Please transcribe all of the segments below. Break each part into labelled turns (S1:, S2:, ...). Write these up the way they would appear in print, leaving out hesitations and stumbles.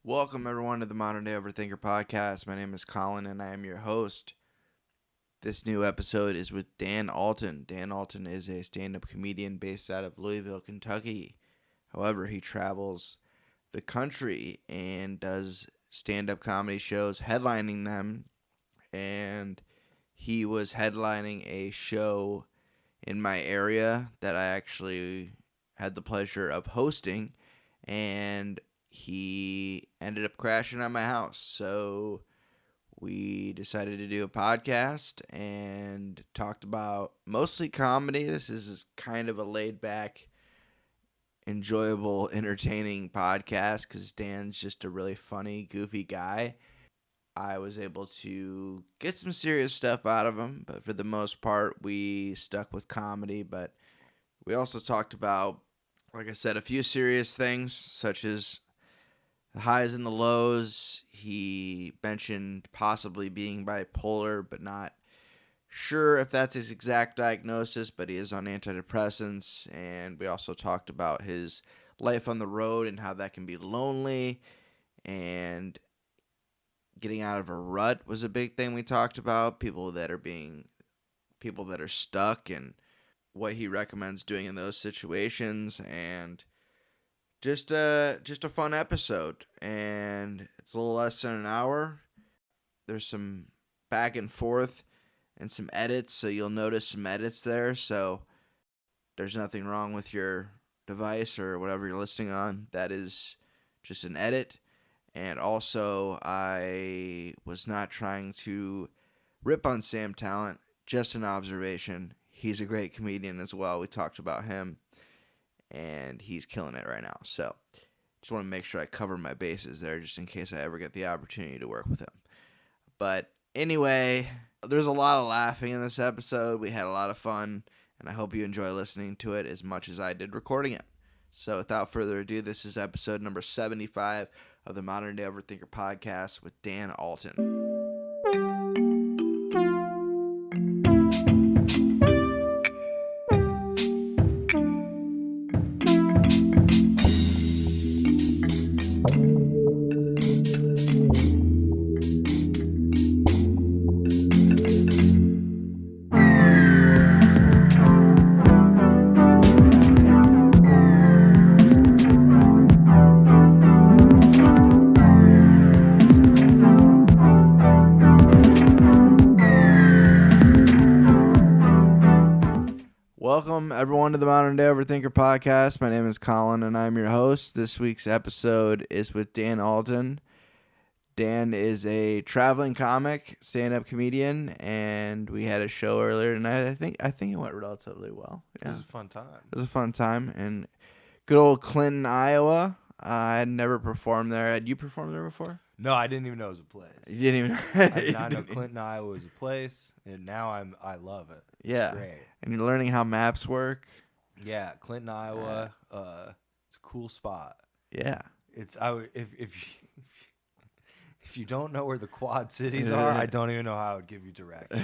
S1: Welcome, everyone, to the Modern Day Overthinker podcast. My name is Colin, and I am your host. This new episode is with Dan Alten. Dan Alten is a stand-up comedian based out of Louisville, Kentucky. However, he travels the country and does stand-up comedy shows, headlining them. And he was headlining a show in my area that I actually had the pleasure of hosting, and he ended up crashing at my house. So we decided to do a podcast and talked about mostly comedy. This is kind of a laid-back, enjoyable, entertaining podcast because Dan's just a really funny, goofy guy. I was able to get some serious stuff out of him, but for the most part, we stuck with comedy. But we also talked about, like I said, a few serious things, such as the highs and the lows. He mentioned possibly being bipolar, but not sure if that's his exact diagnosis, but he is on anti-depressants. And we also talked about his life on the road and how that can be lonely, and getting out of a rut was a big thing we talked about. People that are stuck, and what he recommends doing in those situations, and just a fun episode. And it's a little less than an hour. There's some back and forth and some edits, so you'll notice some edits there. So there's nothing wrong with your device or whatever you're listening on. That is just an edit. And also, I was not trying to rip on Sam Talent, just an observation. He's a great comedian as well. We talked about him, and he's killing it right now. So just want to make sure I cover my bases there just in case I ever get the opportunity to work with him. But anyway, there's a lot of laughing in this episode. We had a lot of fun, and I hope you enjoy listening to it as much as I did recording it. So without further ado, this is episode number 75 of the Modern Day Overthinker podcast with Dan Alten. Welcome, everyone, to the Modern Day Overthinker podcast. My name is Colin, and I'm your host. This week's episode is with Dan Alten. Dan is a traveling comic, stand-up comedian, and we had a show earlier tonight. I think it went relatively well. Yeah.
S2: It was a fun time.
S1: It was a fun time in good old Clinton, Iowa. I had never performed there. Had you performed there before?
S2: No, I didn't even know it was a place.
S1: You didn't even.
S2: I did not know Clinton, Iowa was a place, and now I love it.
S1: Yeah.
S2: It's great.
S1: And you're learning how maps work.
S2: Yeah, Clinton, Iowa. It's a cool spot.
S1: Yeah.
S2: It's if you don't know where the Quad Cities are, I don't even know how I would give you directions.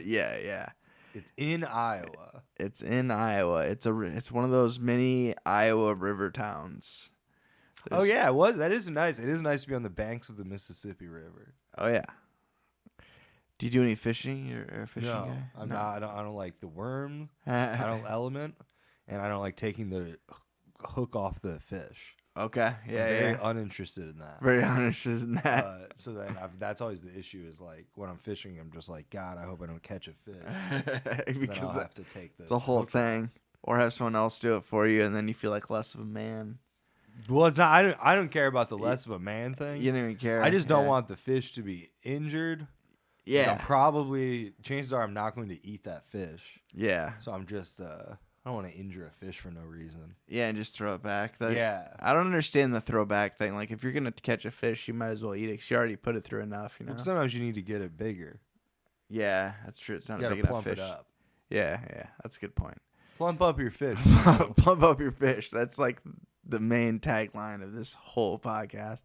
S1: Yeah.
S2: It's in Iowa.
S1: It's in Iowa. It's one of those mini Iowa river towns.
S2: Oh yeah, it was. That is nice. It is nice to be on the banks of the Mississippi River.
S1: Oh yeah. Do you do any fishing? You're a fishing guy?
S2: I'm not. I don't like the worm. I don't element, and I don't like taking the hook off the fish.
S1: Okay. Yeah.
S2: I'm very uninterested in that.
S1: Very uninterested in that.
S2: So then that's always the issue. Is like when I'm fishing, I'm just like, God, I hope I don't catch a fish.
S1: Because
S2: then I'll have to take
S1: it's a whole thing, or have someone else do it for you, and then you feel like less of a man.
S2: Well, it's not. I don't care about the less of a man thing.
S1: You don't even care.
S2: I just don't want the fish to be injured.
S1: Yeah.
S2: Chances are I'm not going to eat that fish.
S1: Yeah.
S2: So I'm just I don't want to injure a fish for no reason.
S1: Yeah, and just throw it back.
S2: Yeah.
S1: I don't understand the throwback thing. Like, if you're going to catch a fish, you might as well eat it because you already put it through enough, you know?
S2: Well, sometimes you need to get it bigger.
S1: Yeah, that's true. It's not
S2: you
S1: a
S2: gotta
S1: big enough
S2: plump
S1: fish.
S2: it up.
S1: Yeah, that's a good point.
S2: Plump up your fish.
S1: Plump up your fish. That's like the main tagline of this whole podcast.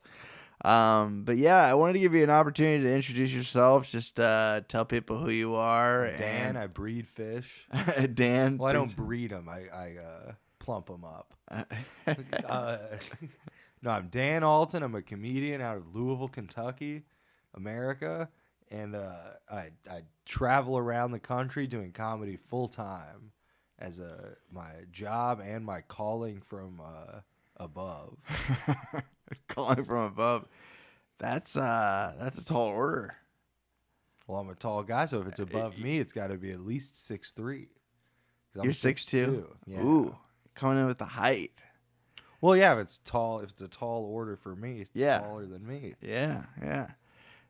S1: But yeah, I wanted to give you an opportunity to introduce yourself. Just tell people who you are.
S2: Dan, I breed fish.
S1: Dan.
S2: Well, I don't breed them. I plump them up. No, I'm Dan Alten. I'm a comedian out of Louisville, Kentucky, America, and I travel around the country doing comedy full time as my job and my calling from above.
S1: Calling from above. That's a tall order.
S2: Well, I'm a tall guy, so if it's above me, it's got to be at least 6'3".
S1: You're 6'2"?
S2: Yeah.
S1: Ooh, coming in with the height.
S2: Well, yeah, if it's a tall order for me, it's
S1: Yeah.
S2: taller than me.
S1: Yeah.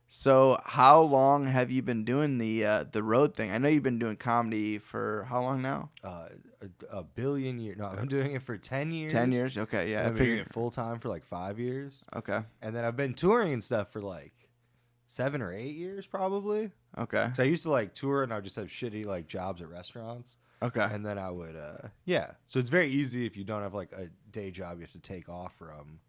S1: So, how long have you been doing the road thing? I know you've been doing comedy for how long now?
S2: A billion years. No, I've been doing it for 10 years.
S1: 10 years? Okay, yeah.
S2: I've been doing it full time for like 5 years.
S1: Okay.
S2: And then I've been touring and stuff for like 7 or 8 years probably.
S1: Okay.
S2: So I used to like tour and I would just have shitty like jobs at restaurants.
S1: Okay.
S2: And then I would yeah. So it's very easy if you don't have like a day job you have to take off from.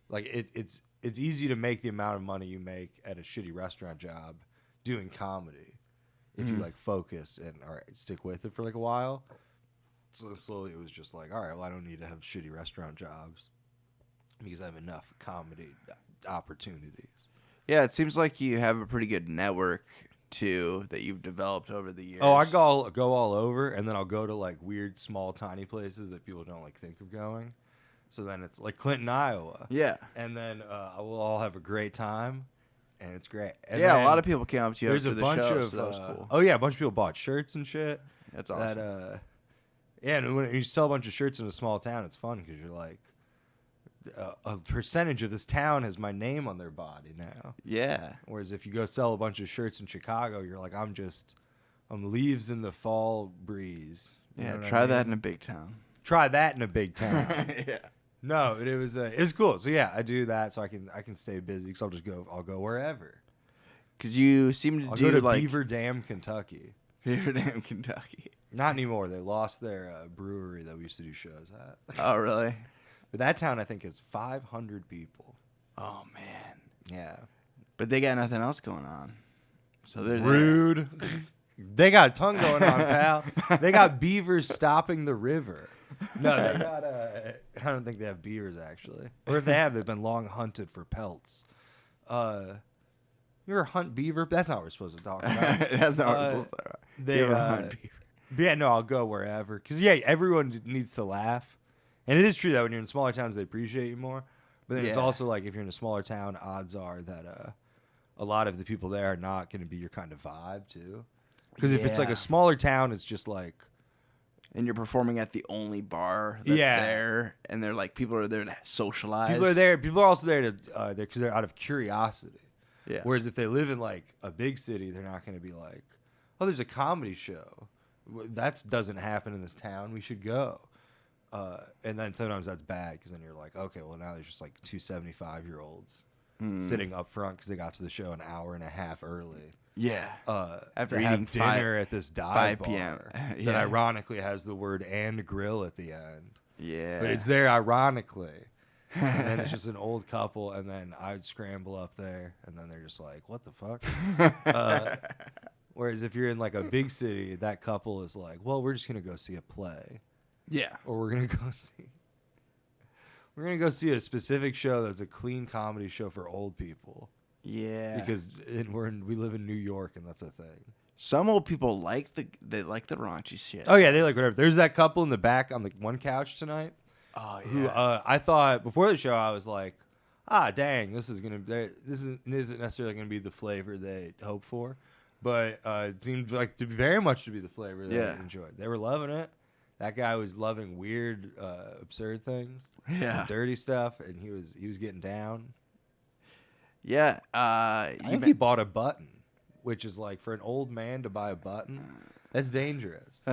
S2: Like it's easy to make the amount of money you make at a shitty restaurant job doing comedy if you like focus and stick with it for like a while. So slowly it was just like, all right, well I don't need to have shitty restaurant jobs because I have enough comedy opportunities.
S1: Yeah, it seems like you have a pretty good network too that you've developed over the years.
S2: Oh, I go all over, and then I'll go to like weird, small, tiny places that people don't like think of going. So then it's like Clinton, Iowa.
S1: Yeah.
S2: And then we'll all have a great time, and it's great. And
S1: yeah, a lot of people came up to you
S2: there's
S1: after
S2: a
S1: the
S2: bunch
S1: show,
S2: of
S1: so that was cool.
S2: Oh yeah, a bunch of people bought shirts and shit.
S1: That's awesome.
S2: Yeah, and when you sell a bunch of shirts in a small town, it's fun because you're like, a percentage of this town has my name on their body now.
S1: Yeah.
S2: Whereas if you go sell a bunch of shirts in Chicago, you're like, I'm leaves in the fall breeze. You know
S1: try that in a big town.
S2: Try that in a big town.
S1: Yeah.
S2: No, it was cool. So yeah, I do that so I can stay busy because I'll go wherever.
S1: Because you seem to
S2: I'll
S1: do
S2: go to
S1: like
S2: Beaver Dam, Kentucky.
S1: Beaver Dam, Kentucky.
S2: Not anymore. They lost their brewery that we used to do shows at.
S1: Oh really?
S2: But that town I think is 500 people.
S1: Oh man.
S2: Yeah.
S1: But they got nothing else going on. So they're
S2: rude. They got a ton going on, pal. They got beavers stopping the river. No, they got I don't think they have beavers actually. Or if they have, they've been long hunted for pelts. You ever hunt beaver? That's not what we're supposed to talk about.
S1: That's not what we're supposed to talk about.
S2: They
S1: you ever hunt beaver?
S2: Yeah, no, I'll go wherever. Because yeah, everyone needs to laugh. And it is true that when you're in smaller towns, they appreciate you more. But then it's also like if you're in a smaller town, odds are that a lot of the people there are not going to be your kind of vibe, too. Because if it's like a smaller town, it's just like...
S1: And you're performing at the only bar that's there. And they're like, people are there to socialize.
S2: People are there. People are also there because they're out of curiosity.
S1: Yeah.
S2: Whereas if they live in like a big city, they're not going to be like, oh, there's a comedy show. That doesn't happen in this town. We should go. And then sometimes that's bad because then you're like, okay, well now there's just like two 75-year-olds sitting up front because they got to the show an hour and a half early.
S1: Yeah.
S2: After eating dinner at this dive
S1: 5 p.m.
S2: bar that ironically has the word "and grill" at the end.
S1: Yeah.
S2: But it's there ironically. And then it's just an old couple, and then I'd scramble up there, and then they're just like, what the fuck? Whereas if you're in like a big city, that couple is like, well, we're just going to go see a play.
S1: Yeah.
S2: Or we're going to go see a specific show that's a clean comedy show for old people.
S1: Yeah.
S2: Because we live in New York, and that's a thing.
S1: Some old people like the raunchy shit.
S2: Oh, yeah, they like whatever. There's that couple in the back on the one couch tonight.
S1: Oh, yeah.
S2: Who I thought before the show I was like, dang, this isn't necessarily gonna be the flavor they hoped for, but it seemed like very much to be the flavor they enjoyed. They were loving it. That guy was loving weird, absurd things, dirty stuff, and he was getting down.
S1: Yeah,
S2: I think he bought a button, which is like for an old man to buy a button. That's dangerous.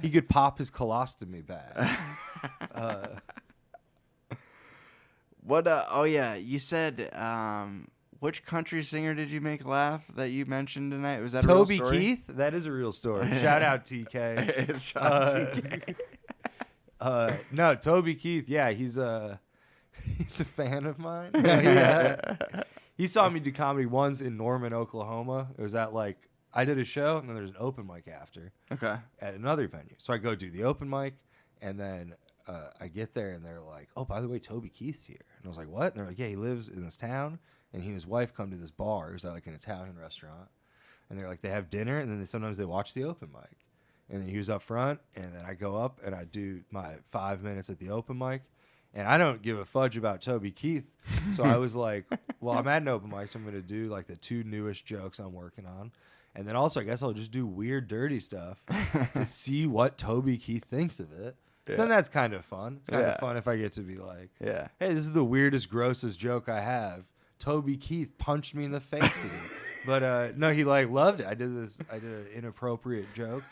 S2: He could pop his colostomy bag.
S1: What? Oh yeah, you said. Which country singer did you make laugh that you mentioned tonight? Was that
S2: Toby
S1: a real story?
S2: Keith? That is a real story. Shout out TK.
S1: Shout out TK.
S2: No, Toby Keith. Yeah, he's a fan of mine. He saw me do comedy once in Norman, Oklahoma. It was at like. I did a show, and then there's an open mic after.
S1: Okay.
S2: At another venue. So I go do the open mic, and then I get there and they're like, oh, by the way, Toby Keith's here. And I was like, what? And they're like, yeah, he lives in this town, and he and his wife come to this bar. It was at like an Italian restaurant. And they're like, they have dinner, and then sometimes they watch the open mic. And then he was up front, and then I go up and I do my 5 minutes at the open mic. And I don't give a fudge about Toby Keith. So I was like, well, I'm at an open mic, so I'm going to do like the 2 newest jokes I'm working on. And then also, I guess I'll just do weird, dirty stuff to see what Toby Keith thinks of it. Yeah. So then that's kind of fun. It's kind of fun if I get to be like, hey, this is the weirdest, grossest joke I have. Toby Keith punched me in the face with it. But no, he like loved it. I did an inappropriate joke.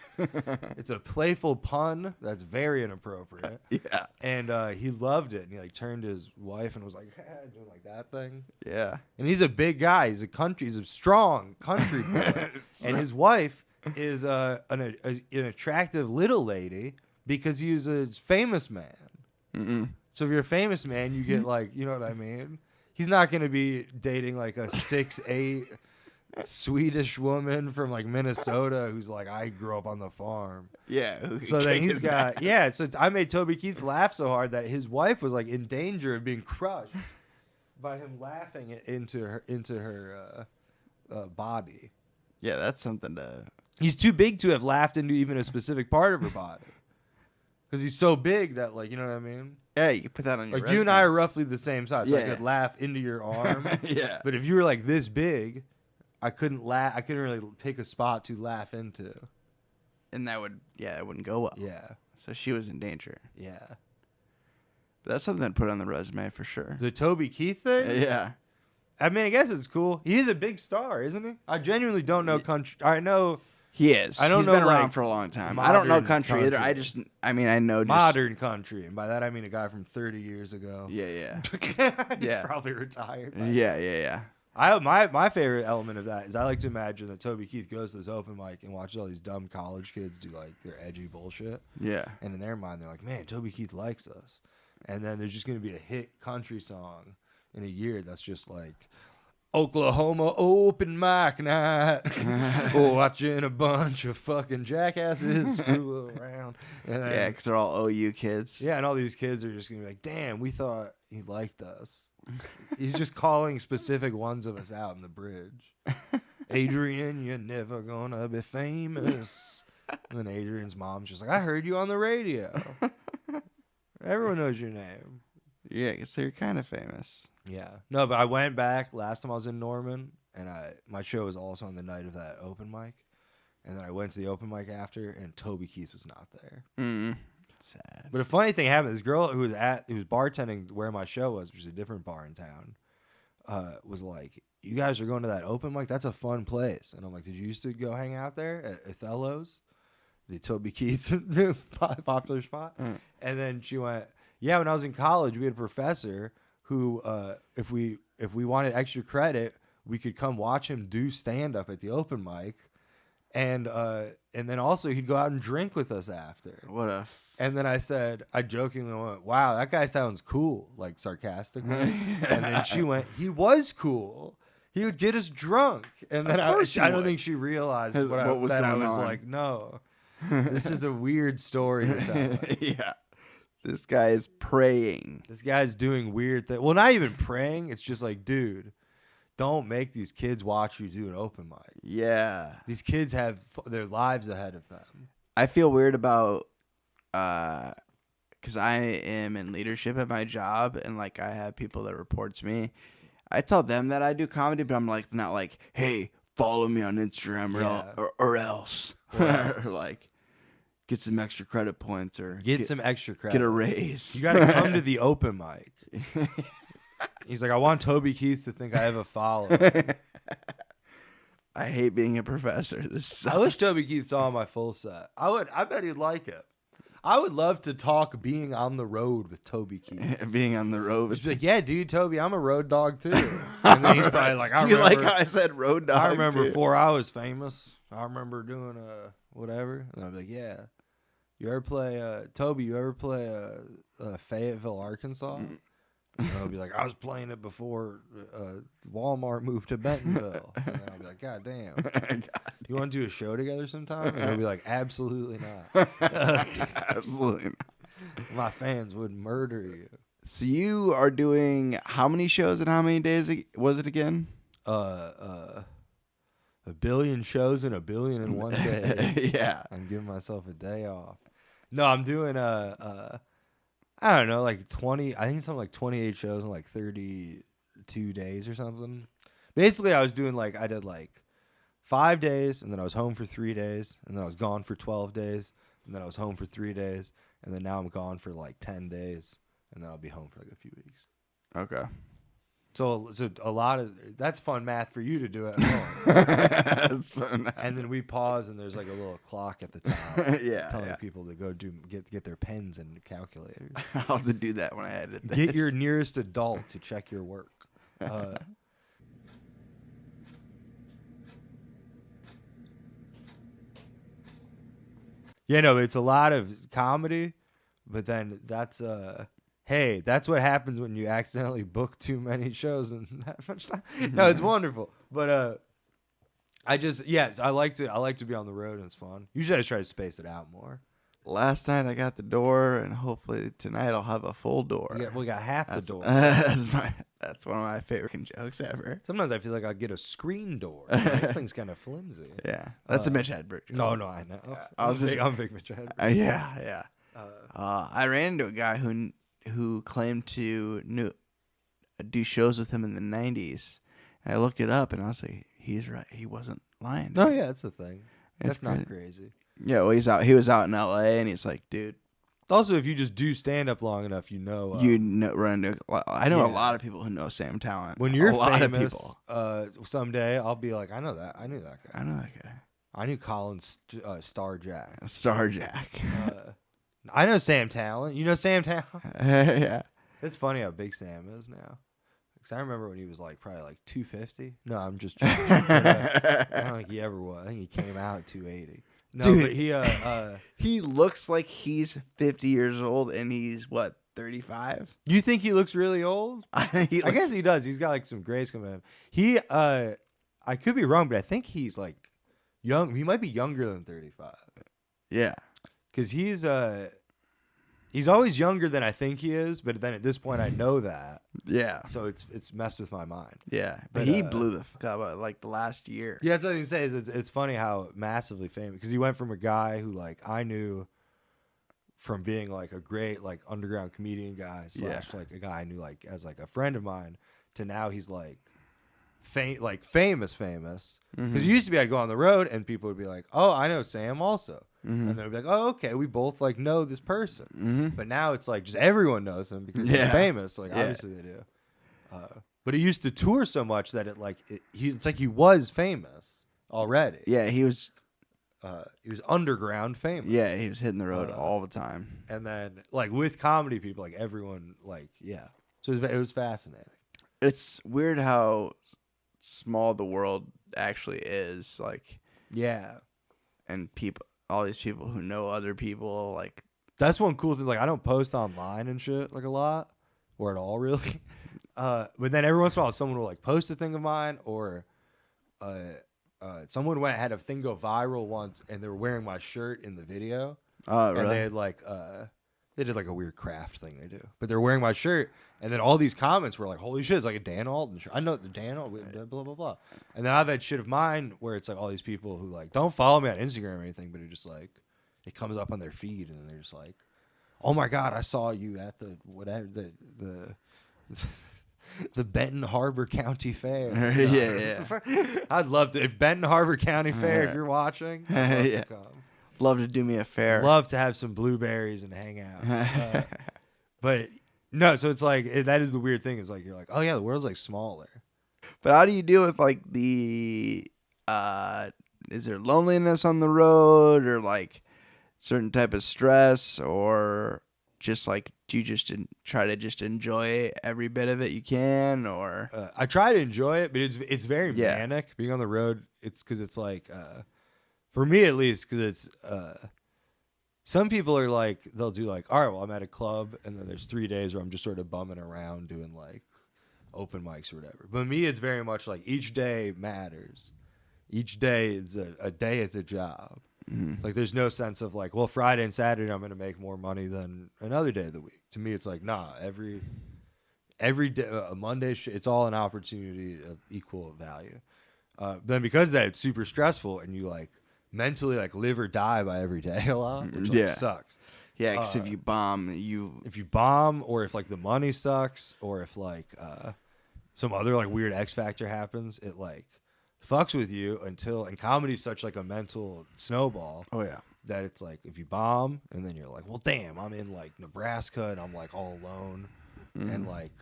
S2: It's a playful pun that's very inappropriate.
S1: Yeah.
S2: And he loved it. And he like turned to his wife and was like, doing like that thing.
S1: Yeah.
S2: And he's a big guy. He's a strong country boy. And his wife is an attractive little lady because he was a famous man.
S1: Mm-mm.
S2: So if you're a famous man, you get like, you know what I mean? He's not going to be dating like a 6'8" Swedish woman from like Minnesota who's like, I grew up on the farm.
S1: Yeah.
S2: So then he's got so I made Toby Keith laugh so hard that his wife was like in danger of being crushed by him laughing into her body.
S1: Yeah, that's something to.
S2: He's too big to have laughed into even a specific part of her body. Because he's so big that, like, you know what I mean?
S1: Yeah, you can put that on your resume.
S2: You and I are roughly the same size, so I could laugh into your arm.
S1: Yeah.
S2: But if you were like this big, I couldn't really pick a spot to laugh into.
S1: And that would, it wouldn't go well.
S2: Yeah.
S1: So she was in danger.
S2: Yeah.
S1: But that's something to put on the resume for sure.
S2: The Toby Keith thing?
S1: Yeah.
S2: I mean, I guess it's cool. He's a big star, isn't he? I genuinely don't know country. I know.
S1: He is.
S2: I don't
S1: He's
S2: know,
S1: been around
S2: like,
S1: for a long time. I don't know country either. I know just
S2: modern country. And by that, I mean a guy from 30 years ago.
S1: Yeah.
S2: He's probably retired.
S1: Yeah.
S2: My favorite element of that is I like to imagine that Toby Keith goes to this open mic and watches all these dumb college kids do like their edgy bullshit.
S1: Yeah.
S2: And in their mind, they're like, man, Toby Keith likes us. And then there's just going to be a hit country song in a year that's just like, Oklahoma open mic night. Watching a bunch of fucking jackasses screw around. And
S1: yeah, because they're all OU kids.
S2: Yeah, and all these kids are just going to be like, damn, we thought he liked us. He's just calling specific ones of us out in the bridge. Adrian, you're never going to be famous. And then Adrian's mom's just like, I heard you on the radio. Everyone knows your name.
S1: Yeah, I guess they're kind of famous.
S2: Yeah. No, but I went back last time I was in Norman, and my show was also on the night of that open mic. And then I went to the open mic after, and Toby Keith was not there.
S1: Sad.
S2: But a funny thing happened. This girl who was bartending where my show was, which is a different bar in town, was like, you guys are going to that open mic? That's a fun place. And I'm like, did you used to go hang out there at Othello's? The Toby Keith popular spot? And then she went, yeah, when I was in college, we had a professor who, if we wanted extra credit, we could come watch him do stand-up at the open mic. And then also he'd go out and drink with us after. And then I jokingly went, wow, that guy sounds cool, like sarcastically. And then she went, he was cool. He would get us drunk. And then I don't think she realized what was going on. I was like, no, this is a weird story to tell.
S1: Yeah. This guy is praying.
S2: This guy's doing weird things. Well, not even praying. It's just like, dude, don't make these kids watch you do an open mic.
S1: Yeah.
S2: These kids have their lives ahead of them.
S1: I feel weird about, because I am in leadership at my job, and like I have people that report to me. I tell them that I do comedy, but I'm like not like, hey, follow me on Instagram or else. Or like, get some extra credit points or
S2: get some extra credit.
S1: Get a raise.
S2: You got to come to the open mic. He's like, I want Toby Keith to think I have a following.
S1: I hate being a professor. This sucks.
S2: I wish Toby Keith saw my full set. I bet he'd like it. I would love to talk being on the road with Toby Keith.
S1: Being on the road.
S2: He's like, yeah, dude, Toby, I'm a road dog too. And then he's probably like,
S1: Do you like how I said road dog?
S2: I remember before I was famous. I remember doing whatever. And I'd be like, yeah. You ever play, Toby, Fayetteville, Arkansas? And I'll be like, I was playing it before Walmart moved to Bentonville. And then I'll be like, God damn. You want to do a show together sometime? And he'll be like, absolutely not.
S1: Absolutely not.
S2: My fans would murder you.
S3: So you are doing how many shows and how many days was it again?
S2: 1 billion shows in 1,000,000,001 days.
S3: Yeah.
S2: I'm giving myself a day off. No, I'm doing I don't know, like 20. I think it's something like 28 shows in like 32 days or something. Basically, I did like 5 days, and then I was home for 3 days, and then I was gone for 12 days, and then I was home for 3 days, and then now I'm gone for like 10 days, and then I'll be home for like a few weeks.
S3: Okay.
S2: So a lot of that's fun math for you to do at home.
S3: That's fun.
S2: And then we pause, and there's like a little clock at the top, telling people to go get their pens and calculators.
S3: I'll have to do that when I edit this.
S2: Get your nearest adult to check your work. Yeah, no, it's a lot of comedy, but then that's hey, that's what happens when you accidentally book too many shows in that much time. No, it's wonderful. But I like to be on the road, and it's fun. Usually I try to space it out more.
S3: Last night I got the door, and hopefully tonight I'll have a full door.
S2: Yeah, we got half the door.
S3: That's one of my favorite jokes ever.
S2: Sometimes I feel like I'll get a screen door. This thing's kind of flimsy.
S3: Yeah, that's a Mitch Hedberg joke.
S2: No, I know. I'm big Mitch Hedberg.
S3: Yeah. I ran into a guy who claimed to do shows with him in the 90s. And I looked it up, and I was like, he's right. He wasn't lying.
S2: No, yeah, that's the thing. That's
S3: crazy.
S2: not crazy.
S3: Yeah, well, he was out in L.A., and he's like, dude.
S2: Also, if you just do stand-up long enough,
S3: I know a lot of people who know Sam Talent.
S2: When you're
S3: a lot
S2: famous,
S3: of people.
S2: Someday I'll be like, I knew that guy.
S3: I know that guy.
S2: I knew Colin Starjack.
S3: Starjack.
S2: I know Sam Talent. You know Sam Talent?
S3: Yeah.
S2: It's funny how big Sam is now. Because I remember when he was like probably like 250. No, I'm just joking. I don't think he ever was. I think he came out at 280. No,
S3: dude,
S2: but
S3: he looks like he's 50 years old, and he's what, 35?
S2: You think he looks really old? I guess he does. He's got like some grays coming in. He I could be wrong, but I think he's like young. He might be younger than 35.
S3: Yeah.
S2: Cuz he's always younger than I think he is, but then at this point I know that.
S3: Yeah.
S2: So it's messed with my mind.
S3: Yeah. But he blew the fuck up like the last year.
S2: Yeah, that's what I was gonna say. It's funny how massively famous, because he went from a guy who like I knew from being like a great like underground comedian guy / like a guy I knew like as like a friend of mine, to now he's like famous. Because it used to be I'd go on the road and people would be like, oh, I know Sam also. And they'd be like, oh, okay, we both like know this person. But now it's like just everyone knows him because they're famous. Like obviously they do. But he used to tour so much that it's like he was famous already.
S3: Yeah, he was
S2: underground famous.
S3: Yeah, he was hitting the road all the time.
S2: And then like with comedy people, like everyone So it was fascinating.
S3: It's weird how small the world actually is, like, and all these people who know other people, like,
S2: that's one cool thing. Like, I don't post online and shit like a lot or at all really, but then every once in a while someone will like post a thing of mine, or someone had a thing go viral once and they were wearing my shirt in the video.
S3: Oh, really?
S2: And they had like they did like a weird craft thing they do, but they're wearing my shirt, and then all these comments were like, holy shit, it's like a Dan Alten shirt. I know the Dan Alten, blah blah blah. And then I've had shit of mine where it's like all these people who like don't follow me on Instagram or anything, but it just like it comes up on their feed, and they're just like, oh my god, I saw you at the whatever the Benton Harbor County Fair.
S3: Yeah.
S2: I'd love to, if Benton Harbor County Fair, if you're watching, I'd love to come.
S3: Love to do me a favor.
S2: Love to have some blueberries and hang out. But no, so it's like that is the weird thing. Is like you're like, oh yeah, the world's like smaller.
S3: But how do you deal with like the is there loneliness on the road, or like certain type of stress, or just like do you just try to just enjoy every bit of it you can, or
S2: I try to enjoy it, but it's very manic being on the road. It's because it's like for me at least, because it's some people are like, they'll do like, all right, well, I'm at a club, and then there's 3 days where I'm just sort of bumming around doing like open mics or whatever. But me, it's very much like each day matters. Each day is a day at the job. Like, there's no sense of like, well, Friday and Saturday I'm going to make more money than another day of the week. To me, it's like, nah, every day, a Monday, it's all an opportunity of equal value. Then because of that, it's super stressful, and you like mentally like live or die by every day a lot, which like, sucks.
S3: Yeah, because if you bomb,
S2: or if like the money sucks, or if like some other like weird X factor happens, it like fucks with you and comedy's such like a mental snowball.
S3: Oh yeah.
S2: That it's like if you bomb and then you're like, well, damn, I'm in like Nebraska and I'm like all alone, and like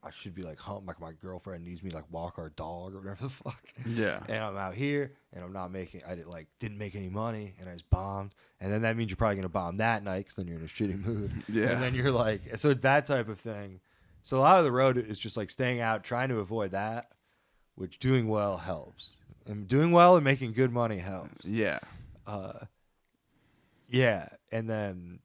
S2: I should be like home, like my girlfriend needs me to like walk our dog or whatever the fuck.
S3: Yeah.
S2: And I'm out here and I'm not making, didn't make any money and I just bombed. And then that means you're probably going to bomb that night because then you're in a shitty mood.
S3: Yeah.
S2: And then you're like, so that type of thing. So a lot of the road is just like staying out, trying to avoid that, which doing well helps. And doing well and making good money helps.
S3: Yeah.
S2: Yeah. And then,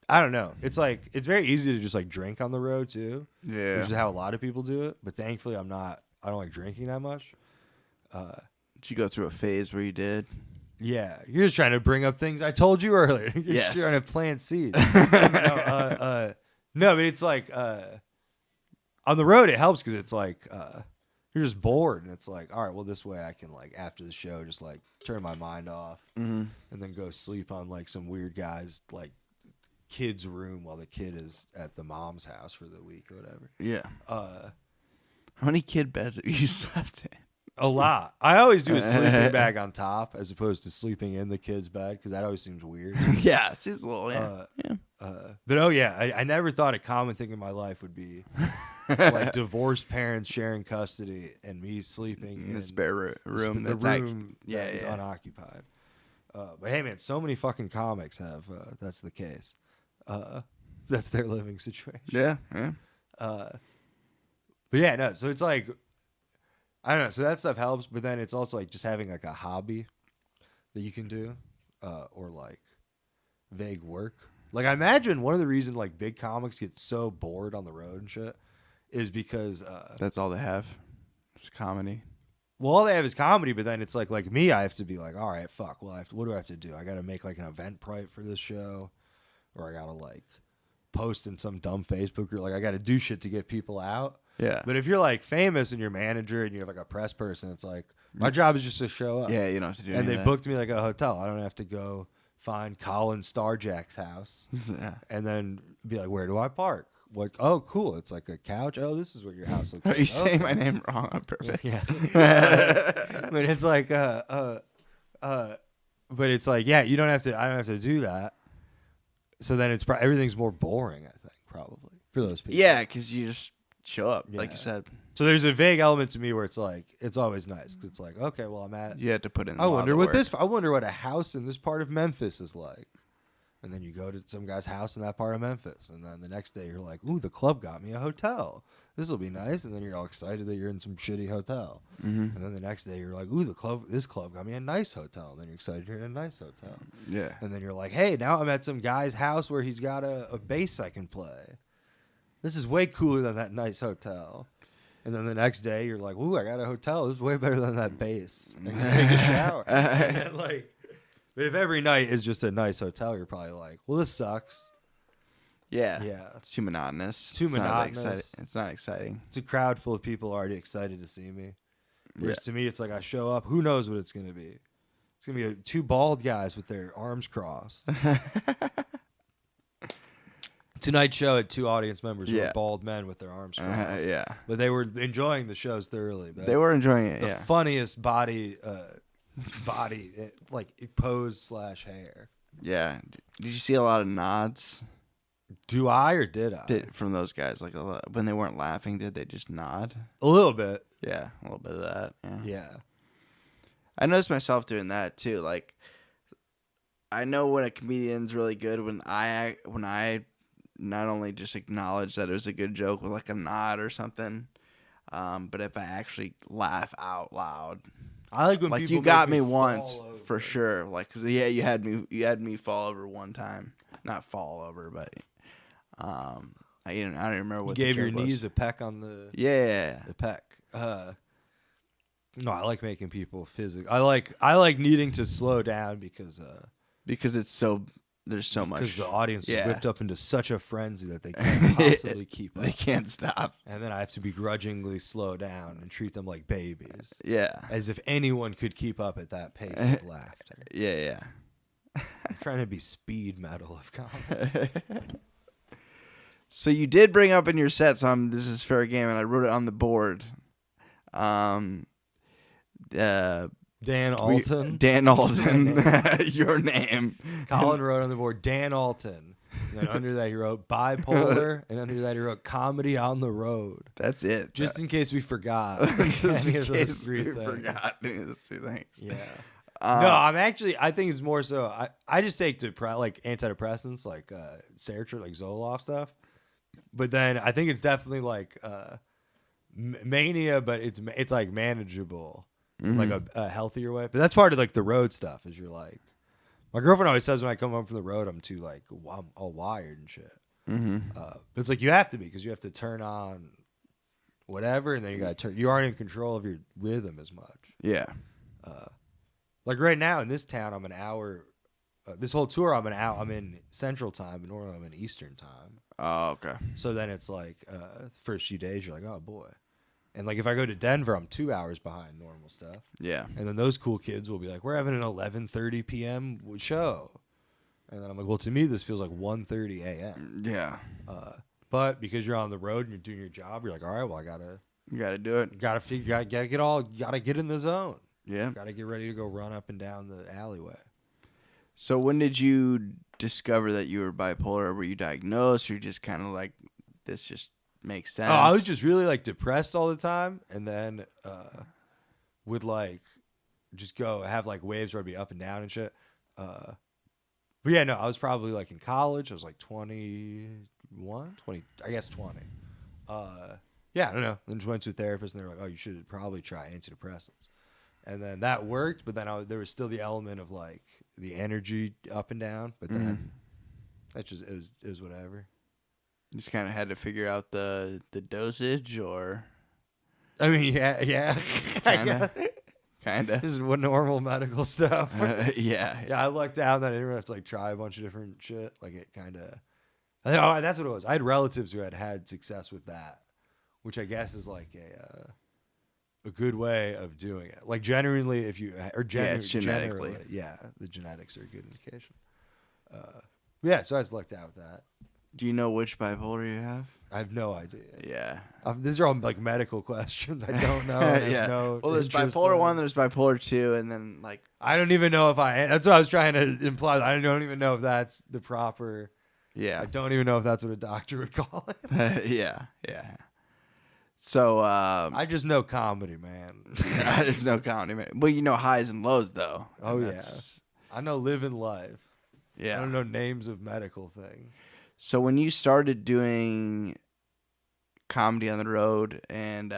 S2: I don't know. It's like, it's very easy to just like drink on the road too.
S3: Yeah.
S2: Which is how a lot of people do it. But thankfully I don't like drinking that much.
S3: Did you go through a phase where you did?
S2: Yeah. You're just trying to bring up things I told you earlier. You're
S3: Yes.
S2: just trying to plant seeds. No, but it's like, on the road it helps because it's like, you're just bored and it's like, all right, well, this way I can like after the show just like turn my mind off and then go sleep on like some weird guy's like kid's room while the kid is at the mom's house for the week or whatever.
S3: Yeah. How many kid beds have you slept in?
S2: A lot. I always do a sleeping bag on top as opposed to sleeping in the kid's bed because that always seems weird.
S3: Yeah, it seems a little.
S2: But oh yeah, I never thought a common thing in my life would be like divorced parents sharing custody and me sleeping
S3: in the spare room.
S2: The room that is unoccupied. But hey, man, so many fucking comics have that's the case. That's their living situation.
S3: Yeah.
S2: But yeah, no. So it's like, I don't know. So that stuff helps, but then it's also like just having like a hobby that you can do, or like vague work. Like I imagine one of the reasons like big comics get so bored on the road and shit is because
S3: that's all they have. It's comedy.
S2: Well, all they have is comedy, but then it's like me, I have to be like, all right, fuck. Well, what do I have to do? I got to make like an Eventbrite for this show, or I got to like post in some dumb Facebook group. Like I got to do shit to get people out.
S3: Yeah.
S2: But if you're like famous and you're manager and you have like a press person, it's like my job is just to show up.
S3: Yeah, you don't have to do.
S2: And they
S3: that.
S2: booked me like a hotel. I don't have to go find Colin Starjack's house and then be like, where do I park? Like, oh, cool. It's like a couch. Oh, this is what your house looks like.
S3: Are you saying my name wrong on purpose?
S2: Yeah. But it's like, but it's like, yeah, I don't have to do that. So then it's everything's more boring, I think, probably for those people.
S3: Yeah, because you just show up, like you said.
S2: So there's a vague element to me where it's like, it's always nice. 'Cause it's like, okay, well, I'm at.
S3: You had to put in.
S2: I wonder what a house in this part of Memphis is like. And then you go to some guy's house in that part of Memphis, and then the next day you're like, ooh, the club got me a hotel. This will be nice. And then you're all excited that you're in some shitty hotel. And then the next day you're like, ooh, this club got me a nice hotel. And then you're excited you're in a nice hotel.
S3: Yeah.
S2: And then you're like, hey, now I'm at some guy's house where he's got a bass I can play. This is way cooler than that nice hotel. And then the next day you're like, ooh, I got a hotel. This is way better than that bass. I can take a shower. And then, like, but if every night is just a nice hotel, you're probably like, well, this sucks.
S3: Yeah.
S2: Yeah.
S3: It's too monotonous.
S2: Too monotonous.
S3: It's not exciting.
S2: It's a crowd full of people already excited to see me. Whereas to me, it's like I show up. Who knows what it's going to be? It's going to be two bald guys with their arms crossed. Tonight's show had two audience members who were bald men with their arms crossed.
S3: Yeah.
S2: But they were enjoying the shows thoroughly.
S3: They were enjoying it,
S2: the funniest body like pose / hair.
S3: Yeah. Did you see a lot of nods?
S2: Do I or did I?
S3: From those guys, like when they weren't laughing, did they just nod?
S2: A little bit.
S3: Yeah, a little bit of that.
S2: Yeah.
S3: I noticed myself doing that too. Like, I know when a comedian's really good when I not only just acknowledge that it was a good joke with like a nod or something, but if I actually laugh out loud.
S2: I like when
S3: like
S2: people
S3: you got me
S2: fall
S3: once
S2: over.
S3: For sure. Like, 'cause, yeah, you had me fall over one time. Not fall over, but I don't remember what
S2: You gave
S3: the
S2: your
S3: joke was.
S2: knees a peck on the
S3: Yeah.
S2: the peck. No, I like making people physical. I like needing to slow down because
S3: Because there's so much.
S2: Because the audience is
S3: Yeah.
S2: whipped up into such a frenzy that they can't possibly keep up.
S3: They can't stop.
S2: And then I have to begrudgingly slow down and treat them like babies.
S3: Yeah.
S2: As if anyone could keep up at that pace of laughter.
S3: Yeah.
S2: I'm trying to be speed metal of comedy.
S3: So you did bring up in your set some this is fair game, and I wrote it on the board.
S2: Dan Alten.
S3: Dan Alten. Your name.
S2: Colin wrote on the board Dan Alten. And then under that he wrote bipolar, and under that he wrote comedy on the road.
S3: That's it.
S2: Just in case we forgot
S3: Just
S2: any
S3: in
S2: of those
S3: case
S2: three
S3: we
S2: things.
S3: forgot any of those two things.
S2: Yeah. No, I think it's more so. I just take like antidepressants, like Sertraline, like Zoloft stuff. But then I think it's definitely like mania, but it's like manageable, like a healthier way. But that's part of like the road stuff. Is you're like, my girlfriend always says when I come home from the road, I'm too like I'm all wired and shit. But it's like you have to be because you have to turn on whatever, and then you got to turn. You aren't in control of your rhythm as much.
S3: Yeah.
S2: Like right now in this town, I'm an hour. This whole tour, I'm in Central Time, and normally I'm in Eastern Time.
S3: Oh, okay.
S2: So then it's like the first few days, you're like, oh boy. And like if I go to Denver, I'm 2 hours behind normal stuff.
S3: Yeah.
S2: And then those cool kids will be like, we're having an 11:30 p.m. show. And then I'm like, well, to me, this feels like 1:30 a.m.
S3: Yeah.
S2: But because you're on the road and you're doing your job, you're like, all right, well,
S3: You got to do it.
S2: gotta get in the zone.
S3: Yeah.
S2: Gotta get ready to go run up and down the alleyway.
S3: So when did you discover that you were bipolar? Or were you diagnosed, or you just kind of like, this just makes sense?
S2: Oh, I was just really like depressed all the time, and then would like just go have like waves where I'd be up and down and shit. But yeah, no, I was probably like in college. I was like 21, 20, I guess 20. Yeah, I don't know. Then just went to a therapist, and they were like, "Oh, you should probably try antidepressants." And then that worked, but then there was still the element of like the energy up and down. But then that's just it was whatever.
S3: You just kind of had to figure out the dosage, or
S2: I mean, yeah,
S3: kind of.
S2: This is what normal medical stuff.
S3: Yeah.
S2: Yeah, I lucked out that I didn't have to like try a bunch of different shit. Like it kind of. Oh, that's what it was. I had relatives who had success with that, which I guess is like a good way of doing it. Like genuinely, if you
S3: it's genetically.
S2: generally, yeah, the genetics are a good indication. Yeah, so I was lucked out with that.
S3: Do you know which bipolar you have?
S2: I have no idea.
S3: Yeah.
S2: These are all like medical questions. I don't know. I have
S3: Yeah.
S2: no
S3: Well, there's
S2: interest
S3: bipolar
S2: in
S3: 1,
S2: it.
S3: there's bipolar 2, and then like.
S2: I don't even know if that's what I was trying to imply. I don't even know if that's the proper.
S3: Yeah.
S2: I don't even know if that's what a doctor would call it.
S3: Yeah. So
S2: I just know comedy, man.
S3: I just know comedy, man. Well, you know highs and lows though.
S2: Oh,
S3: And
S2: yeah.
S3: that's-
S2: I know living life.
S3: Yeah.
S2: I don't know names of medical things.
S3: So when you started doing comedy on the road and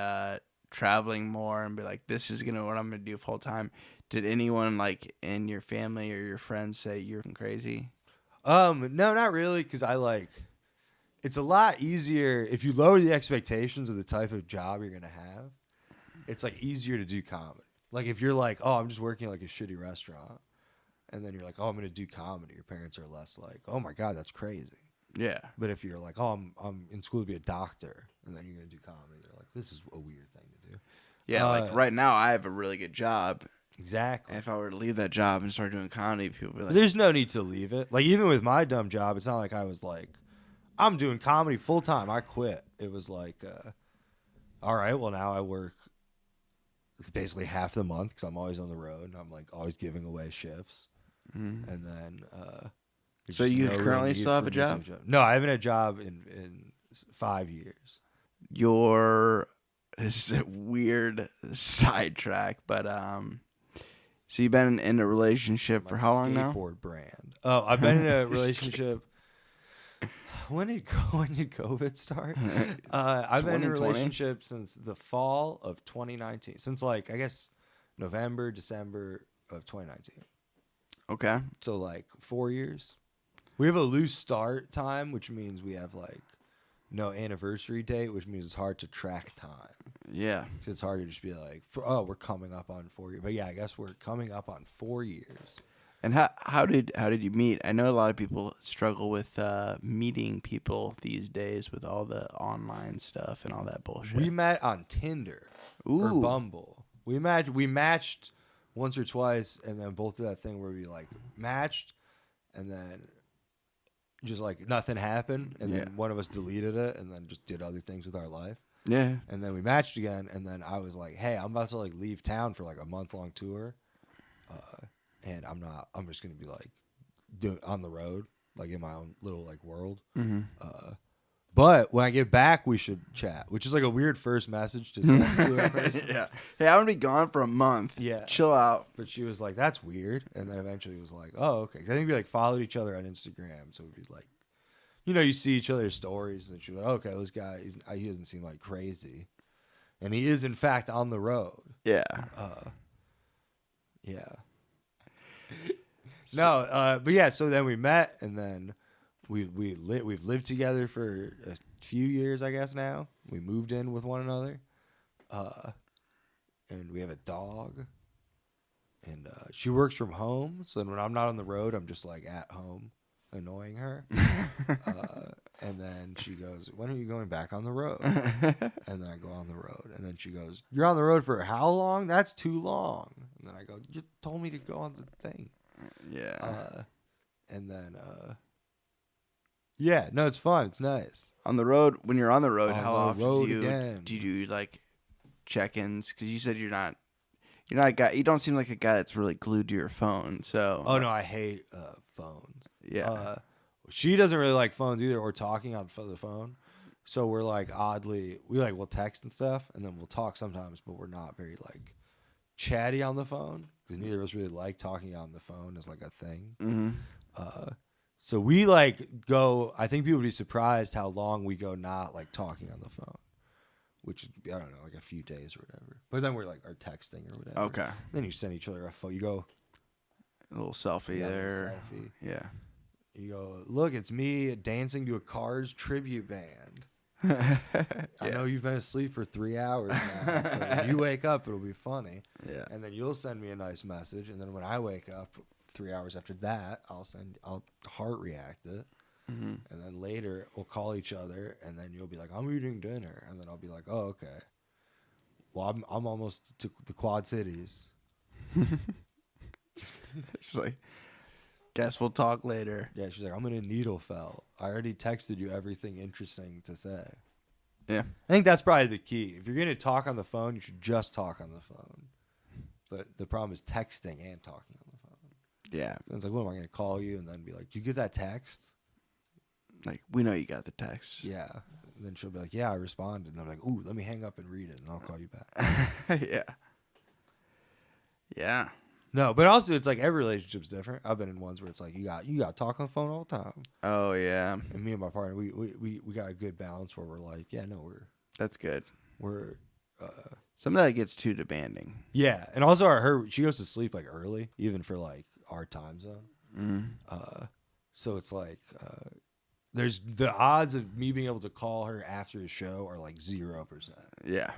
S3: traveling more and be like, this is what I'm gonna do full time, did anyone like in your family or your friends say you're crazy?
S2: No, not really, because it's a lot easier if you lower the expectations of the type of job you're gonna have. It's like easier to do comedy. Like if you're like, oh, I'm just working at like a shitty restaurant, and then you're like, oh, I'm gonna do comedy. Your parents are less like, oh my god, that's crazy.
S3: Yeah.
S2: But if you're like, oh, I'm in school to be a doctor, and then you're gonna do comedy, they're like, this is a weird thing to do.
S3: Yeah, like right now I have a really good job.
S2: Exactly.
S3: And if I were to leave that job and start doing comedy, people would be like,
S2: There's no need to leave it. Like even with my dumb job, it's not like I was like, I'm doing comedy full time. I quit. It was like, all right, well now I work basically half the month because I'm always on the road and I'm like always giving away shifts. And then, there's
S3: So
S2: just
S3: you
S2: no real
S3: currently
S2: need
S3: still have
S2: for
S3: a
S2: me to
S3: job?
S2: do No, I haven't had a job in 5 years.
S3: this is a weird sidetrack, but so you've been in a relationship for how long now?
S2: Skateboard brand. Oh, I've been in a relationship. When did COVID start? I've been in a
S3: 2020?
S2: relationship since the fall of 2019. Since like I guess November, December of 2019.
S3: Okay.
S2: So like 4 years. We have a loose start time, which means we have like no anniversary date, which means it's hard to track time.
S3: Yeah.
S2: It's hard to just be like, we're coming up on 4 years. But yeah, I guess we're coming up on 4 years.
S3: And how did you meet? I know a lot of people struggle with meeting people these days with all the online stuff and all that bullshit.
S2: We met on Tinder or Bumble. We matched once or twice, and then both did that thing where we like matched, and then just like nothing happened, and then one of us deleted it, and then just did other things with our life.
S3: Yeah.
S2: And then we matched again, and then I was like, "Hey, I'm about to like leave town for like a month-long tour, and I'm just gonna be like on the road, like in my own little like world.
S3: Mm-hmm.
S2: But when I get back, we should chat," which is like a weird first message to send to a person.
S3: Yeah. Hey, I'm gonna be gone for a month.
S2: Yeah.
S3: Chill out.
S2: But she was like, "That's weird," and then eventually was like, "Oh, okay." 'Cause I think we like followed each other on Instagram, so we'd be like, you see each other's stories, and she was like, "Okay, this guy, he doesn't seem like crazy," and he is in fact on the road.
S3: Yeah.
S2: Yeah. But yeah. So then we met, and then we've lived together for a few years, I guess. Now we moved in with one another, and we have a dog. And she works from home, so then when I'm not on the road, I'm just like at home annoying her. And then she goes, "When are you going back on the road?" And then I go on the road, and then she goes, "You're on the road for how long? That's too long." And then I go, "You told me to go on the thing."
S3: Yeah.
S2: And then yeah, no, it's fun. It's nice.
S3: On the road, when you're on the road,
S2: On
S3: how
S2: the
S3: often
S2: road
S3: do you
S2: again.
S3: do like check-ins? Because you said you're not a guy. You don't seem like a guy that's really glued to your phone. So.
S2: Oh no, I hate phones.
S3: Yeah.
S2: She doesn't really like phones either, or talking on the phone. So we're like we'll text and stuff, and then we'll talk sometimes, but we're not very like chatty on the phone because neither of us really like talking on the phone as like a thing.
S3: Mm-hmm.
S2: So we like go. I think people would be surprised how long we go not like talking on the phone, which is, I don't know, like a few days or whatever. But then we're like are texting or whatever.
S3: Okay.
S2: Then you send each other a photo. You go
S3: A little selfie there.
S2: selfie.
S3: Yeah.
S2: You go, "Look, it's me dancing to a Cars tribute band. I know you've been asleep for 3 hours now. But when you wake up, it'll be funny."
S3: Yeah.
S2: And then you'll send me a nice message. And then when I wake up 3 hours after that, I'll heart react it.
S3: Mm-hmm.
S2: And then later we'll call each other. And then you'll be like, "I'm eating dinner." And then I'll be like, "Oh, okay. Well, I'm almost to the Quad Cities."
S3: She's like, "Guess we'll talk later."
S2: Yeah, she's like, "I'm in Needlefell. I already texted you everything interesting to say."
S3: Yeah.
S2: I think that's probably the key. If you're going to talk on the phone, you should just talk on the phone. But the problem is texting and talking on the phone.
S3: Yeah.
S2: And it's like, what am I going to call you and then be like, "Did you get that text?"
S3: Like, we know you got the text.
S2: Yeah. And then she'll be like, "Yeah, I responded." And I'm like, "Ooh, let me hang up and read it, and I'll call you back."
S3: Yeah. Yeah.
S2: No, but also it's like every relationship's different. I've been in ones where it's like you got to talk on the phone all the time.
S3: Oh yeah.
S2: And me and my partner, we got a good balance where we're like, yeah, no,
S3: That's good.
S2: we're
S3: Some of that gets too demanding.
S2: yeah. And also she goes to sleep like early, even for like our time zone.
S3: Mm.
S2: So it's like there's the odds of me being able to call her after the show are like 0%.
S3: Yeah.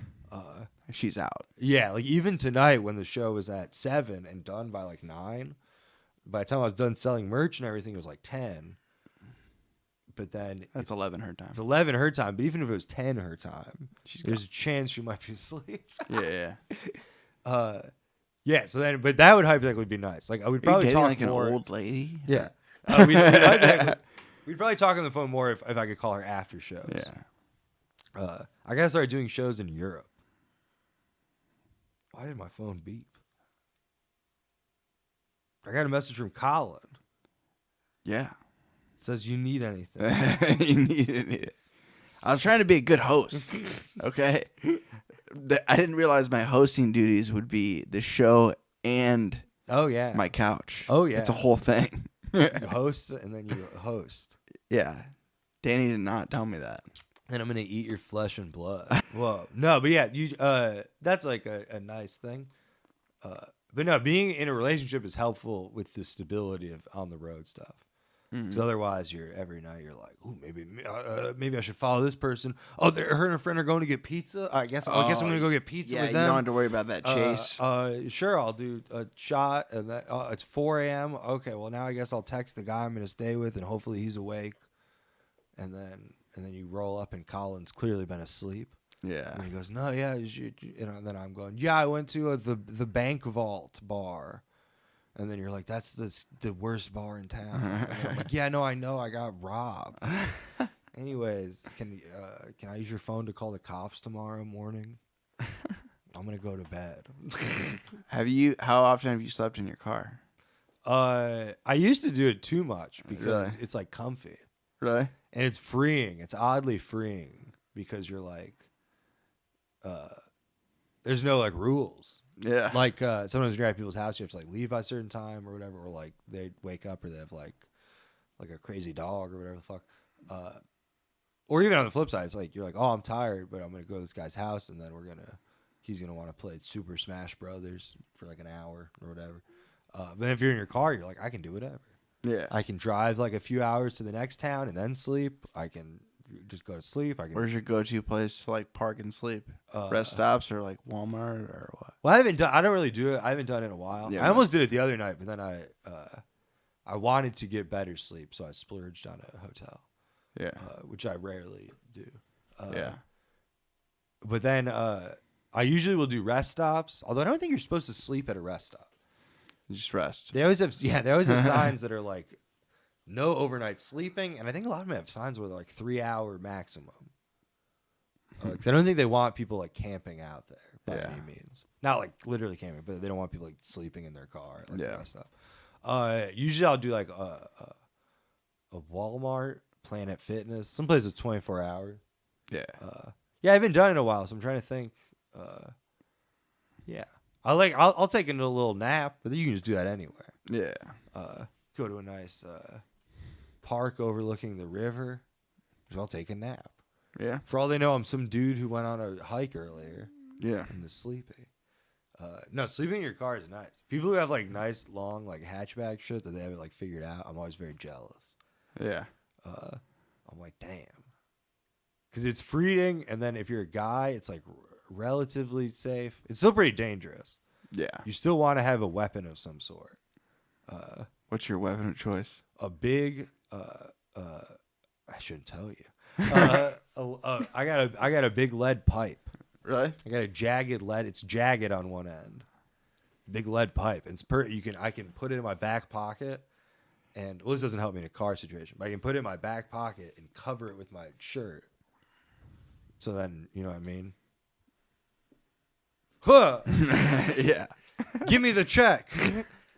S3: She's out.
S2: Yeah, like even tonight when the show was at 7 and done by like 9, by the time I was done selling merch and everything, it was like 10. But then
S3: That's 11 her time.
S2: it's 11 her time. But even if it was 10 her time,
S3: She's
S2: there's a chance she might be asleep.
S3: Yeah.
S2: Yeah. So then, but that would hypothetically be nice. Like I would probably
S3: dating
S2: talk
S3: like
S2: more.
S3: an old lady.
S2: Yeah. We'd probably talk on the phone more if I could call her after shows.
S3: Yeah.
S2: I gotta start doing shows in Europe. Why did my phone beep? I got a message from Colin.
S3: Yeah.
S2: It says you need anything.
S3: You needed it. I was trying to be a good host. Okay. I didn't realize my hosting duties would be the show and
S2: Oh yeah.
S3: my couch.
S2: Oh, yeah.
S3: It's a whole thing.
S2: You host and then you host.
S3: Yeah. Danny did not tell me that.
S2: And I'm gonna eat your flesh and blood. Whoa. No, but yeah, you that's like a nice thing. But no, being in a relationship is helpful with the stability of on the road stuff. Because otherwise, every night you're like, "Ooh, maybe I should follow this person. Oh, her and her friend are going to get pizza. I guess I'm gonna go get pizza with them.
S3: Yeah, you don't have to worry about that chase.
S2: Sure, I'll do a shot, and that it's 4 a.m. Okay, well now I guess I'll text the guy I'm gonna stay with, and hopefully he's awake. And then you roll up, and Colin's clearly been asleep.
S3: Yeah.
S2: And he goes, "No, yeah," and then I'm going, "Yeah, I went to the Bank Vault bar." And then you're like, "That's the worst bar in town." And I'm like, "Yeah, no, I know. I got robbed." Anyways, can I use your phone to call the cops tomorrow morning? I'm gonna go to bed.
S3: How often have you slept in your car?
S2: I used to do it too much because
S3: Really?
S2: it's like comfy.
S3: Really?
S2: And it's freeing. It's oddly freeing because you're like, there's no like rules.
S3: Yeah.
S2: Like sometimes you're at people's house, you have to like leave by a certain time or whatever, or like they wake up or they have like a crazy dog or whatever the fuck. Or even on the flip side, it's like you're like, "Oh, I'm tired, but I'm gonna go to this guy's house, and then he's gonna want to play Super Smash Brothers for like an hour or whatever." But if you're in your car, you're like, "I can do whatever.
S3: Yeah.
S2: I can drive like a few hours to the next town and then sleep. I can just go to sleep.
S3: Where's your go-to place to like park and sleep? Rest stops or like Walmart or what?
S2: Well, I don't really do it. I haven't done it in a while.
S3: Yeah,
S2: I almost did it the other night, but then I wanted to get better sleep, so I splurged on a hotel.
S3: Yeah.
S2: Which I rarely do.
S3: Yeah.
S2: But then I usually will do rest stops, although I don't think you're supposed to sleep at a rest stop.
S3: You just rest.
S2: They always have signs that are like no overnight sleeping, and I think a lot of them have signs where they're like 3-hour maximum. Because I don't think they want people like camping out there by any means. Not like literally camping, but they don't want people like sleeping in their car. Like that stuff. Usually I'll do like a Walmart, Planet Fitness, someplace that's 24 hours.
S3: Yeah.
S2: I haven't done it in a while, so I'm trying to think. I'll take a little nap, but then you can just do that anywhere.
S3: Yeah.
S2: Go to a nice park overlooking the river. I'll take a nap.
S3: Yeah.
S2: For all they know, I'm some dude who went on a hike earlier.
S3: Yeah.
S2: And is sleepy. No, sleeping in your car is nice. People who have like nice long like hatchback shit that they haven't like figured out, I'm always very jealous.
S3: Yeah.
S2: I'm like, damn. Because it's freeing, and then if you're a guy, it's like relatively safe. It's still pretty dangerous.
S3: Yeah.
S2: You still want to have a weapon of some sort.
S3: What's your weapon of choice?
S2: A big, I shouldn't tell you. I got a big lead pipe.
S3: Really?
S2: I got a jagged lead. It's jagged on one end. Big lead pipe. And I can put it in my back pocket. And well, this doesn't help me in a car situation, but I can put it in my back pocket and cover it with my shirt. So then, you know what I mean? Huh.
S3: Yeah.
S2: Give me the check.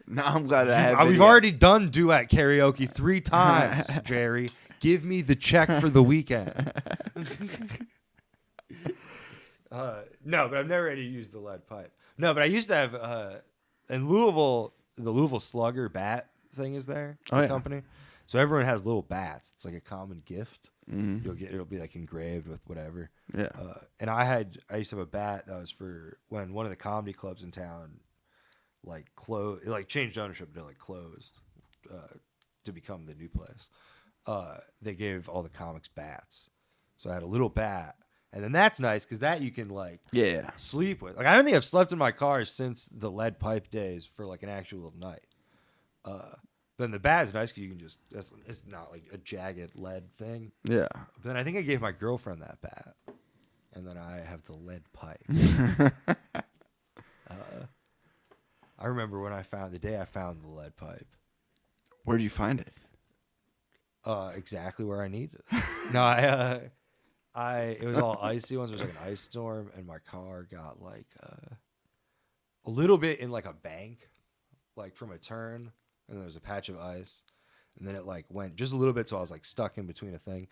S3: No, I'm glad I have.
S2: We've already done duet karaoke 3 times, Jerry. Give me the check for the weekend. No, but I've never had to use the lead pipe. No, but I used to have in Louisville, the Louisville Slugger bat thing is there. The company. So everyone has little bats. It's like a common gift. Mm-hmm. It'll be like engraved with whatever.
S3: Yeah.
S2: And I used to have a bat that was for when one of the comedy clubs in town like closed. It like changed ownership and it like closed to become the new place. They gave all the comics bats. So I had a little bat. And then that's nice because that you can like sleep with. Like I don't think I've slept in my car since the lead pipe days for like an actual night. Then the bat is nice because you can just it's not like a jagged lead thing. Yeah. But then I think I gave my girlfriend that bat, and then I have the lead pipe. I remember when the day I found the lead pipe.
S3: Where did you find it?
S2: Exactly where I needed it. No, it was all icy once. There was like an ice storm, and my car got like a little bit in like a bank, like from a turn, and there was a patch of ice, and then it like went just a little bit, so I was like stuck in between a thing.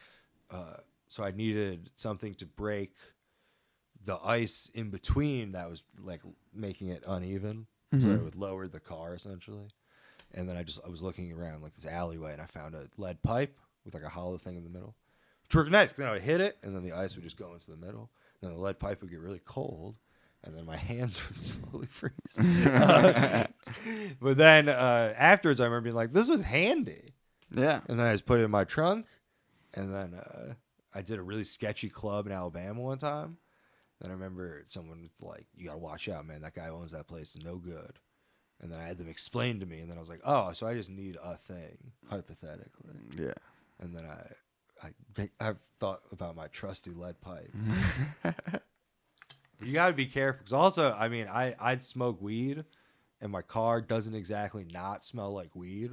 S2: So I needed something to break the ice in between that was like making it uneven, so it would lower the car essentially. And then I was looking around like this alleyway, and I found a lead pipe with like a hollow thing in the middle. Which worked nice, because then I would hit it, and then the ice would just go into the middle. And then the lead pipe would get really cold, and then my hands would slowly freeze. But then afterwards, I remember being like, this was handy.
S3: Yeah.
S2: And then I just put it in my trunk. And then I did a really sketchy club in Alabama one time. Then I remember someone was like, you got to watch out, man. That guy owns that place. It's no good. And then I had them explain to me. And then I was like, oh, so I just need a thing, hypothetically.
S3: Yeah.
S2: And then I thought about my trusty lead pipe. You got to be careful. Because also, I mean, I'd smoke weed, and my car doesn't exactly not smell like weed.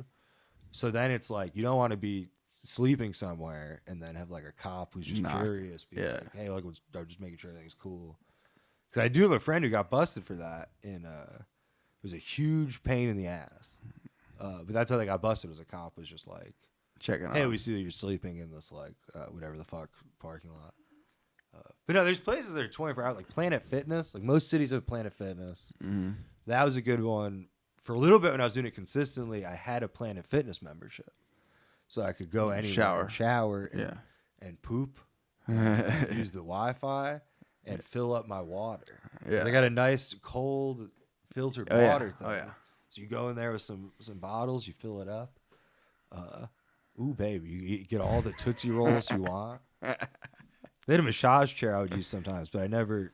S2: So then it's like, you don't want to be sleeping somewhere and then have like a cop who's just curious. Be like, hey, look, I'm just making sure everything's cool. Because I do have a friend who got busted for that. And it was a huge pain in the ass. But that's how they got busted, was a cop was just like,
S3: checking
S2: hey,
S3: out.
S2: we see that you're sleeping in this like whatever the fuck parking lot. But no, there's places that are 24 hours, like Planet Fitness. Like most cities have Planet Fitness.
S3: Mm-hmm.
S2: That was a good one. For a little bit when I was doing it consistently, I had a Planet Fitness membership. So I could go anywhere, shower and poop, and use the Wi-Fi, and fill up my water.
S3: Yeah.
S2: I got a nice cold filtered water thing.
S3: Oh, yeah.
S2: So you go in there with some bottles, you fill it up. Ooh, baby, you get all the Tootsie Rolls you want. They had a massage chair I would use sometimes, but I never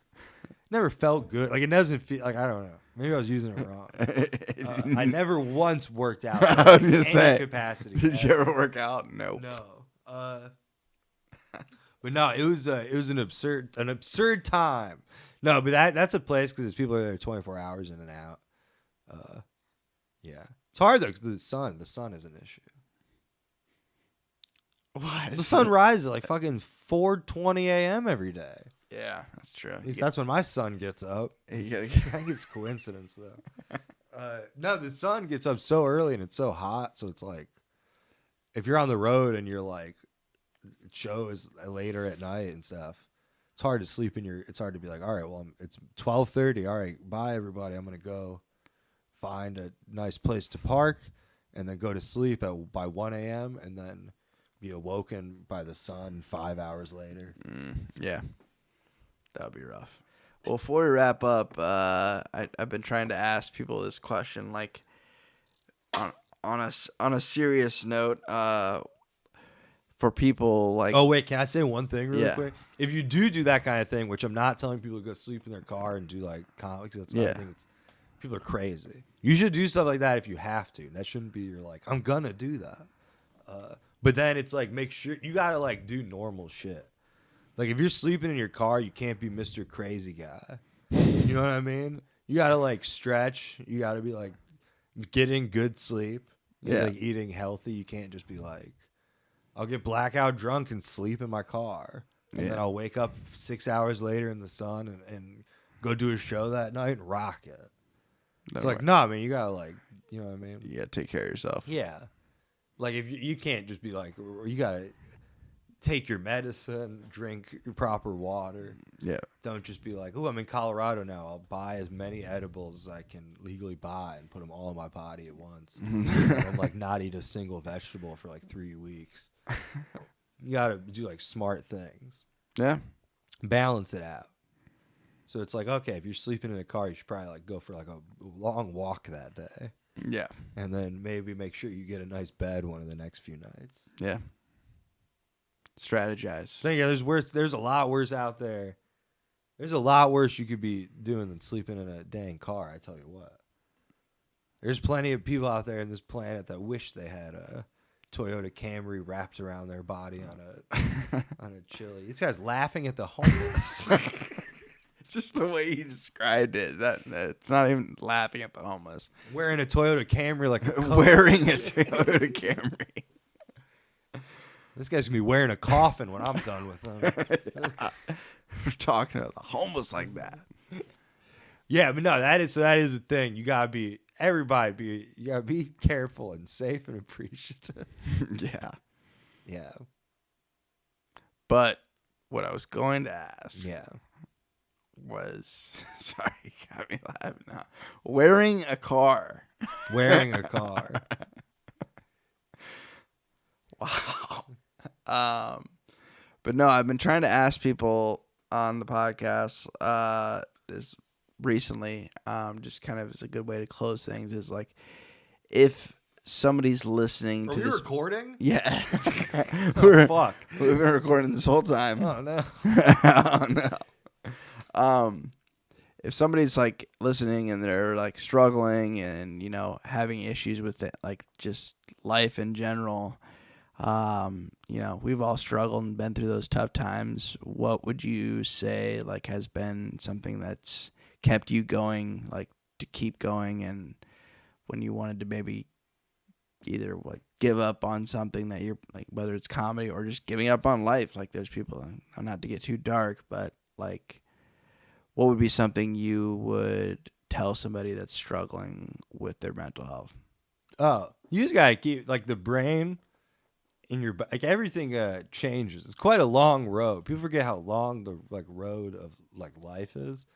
S2: felt good. Like, it doesn't feel like, I don't know. Maybe I was using it wrong. I never once worked out.
S3: I was gonna say,
S2: capacity.
S3: did you ever work out? Nope.
S2: No. But no, it was an absurd time. No, but that's a place because people are there 24 hours in and out. Yeah, it's hard though because the sun is an issue.
S3: Why?
S2: The sun rises at like fucking 4:20 a.m. every day.
S3: Yeah, that's true.
S2: At least that's when my son gets up.
S3: You gotta
S2: I think it's coincidence though. No, the sun gets up so early and it's so hot, so it's like if you're on the road and you're like show is later at night and stuff, it's hard to sleep in it's hard to be like, all right, well it's 12:30. All right, bye everybody. I'm gonna go find a nice place to park and then go to sleep by 1 a.m. and then be awoken by the sun 5 hours later.
S3: Yeah. That would be rough. Well, before we wrap up, I've been trying to ask people this question, like on a serious note, for people like.
S2: Oh wait, can I say one thing really
S3: Yeah.
S2: quick? If you do that kind of thing, which I'm not telling people to go sleep in their car and do like comics, that's not. I think people are crazy. You should do stuff like that if you have to. That shouldn't be your like, I'm gonna do that. But then it's like, make sure you gotta like do normal shit. Like, if you're sleeping in your car, you can't be Mr. Crazy Guy. You know what I mean? You got to, like, stretch. You got to be, like, getting good sleep. Like, eating healthy. You can't just be, like, I'll get blackout drunk and sleep in my car. And then I'll wake up 6 hours later in the sun and go do a show that night and rock it. It's like, no, I mean, you got to, like, you know what I mean?
S3: You got to take care of yourself.
S2: Yeah. Like, if you can't just be, like, you got to take your medicine, drink your proper water.
S3: Yeah.
S2: Don't just be like, oh, I'm in Colorado now. I'll buy as many edibles as I can legally buy and put them all in my body at once. And like not eat a single vegetable for like 3 weeks. You got to do like smart things.
S3: Yeah.
S2: Balance it out. So it's like, okay, if you're sleeping in a car, you should probably like go for like a long walk that day.
S3: Yeah.
S2: And then maybe make sure you get a nice bed one of the next few nights.
S3: Yeah. Strategize.
S2: So yeah, there's a lot worse out there. There's a lot worse you could be doing than sleeping in a dang car, I tell you what. There's plenty of people out there in this planet that wish they had a Toyota Camry wrapped around their body on a chili. This guy's laughing at the homeless.
S3: Just the way you described it. It's not even laughing at the homeless.
S2: Wearing a Toyota Camry like a coat.
S3: Wearing a Toyota Camry.
S2: This guy's gonna be wearing a coffin when I'm done with him.
S3: We're talking about the homeless like that.
S2: Yeah, but no, that is the thing. You gotta be careful and safe and appreciative.
S3: Yeah.
S2: Yeah.
S3: But what I was going to ask was sorry, you got me laughing now. Wearing a car.
S2: Wearing a car.
S3: Wow. But no, I've been trying to ask people on the podcast this recently, just kind of as a good way to close things, is like, if somebody's listening
S2: Are
S3: to
S2: we
S3: this.
S2: recording?
S3: Yeah.
S2: Oh, fuck.
S3: We've been recording this whole time.
S2: Oh, no.
S3: Oh, no. If somebody's like listening and they're like struggling and having issues with it, like just life in general, we've all struggled and been through those tough times. What would you say like has been something that's kept you going, like to keep going, and when you wanted to maybe either like give up on something that you're like, whether it's comedy or just giving up on life? Like there's people, not to get too dark, but like, what would be something you would tell somebody that's struggling with their mental health?
S2: Oh, you just gotta keep like the brain in your like everything changes. It's quite a long road. People forget how long the like road of like life is,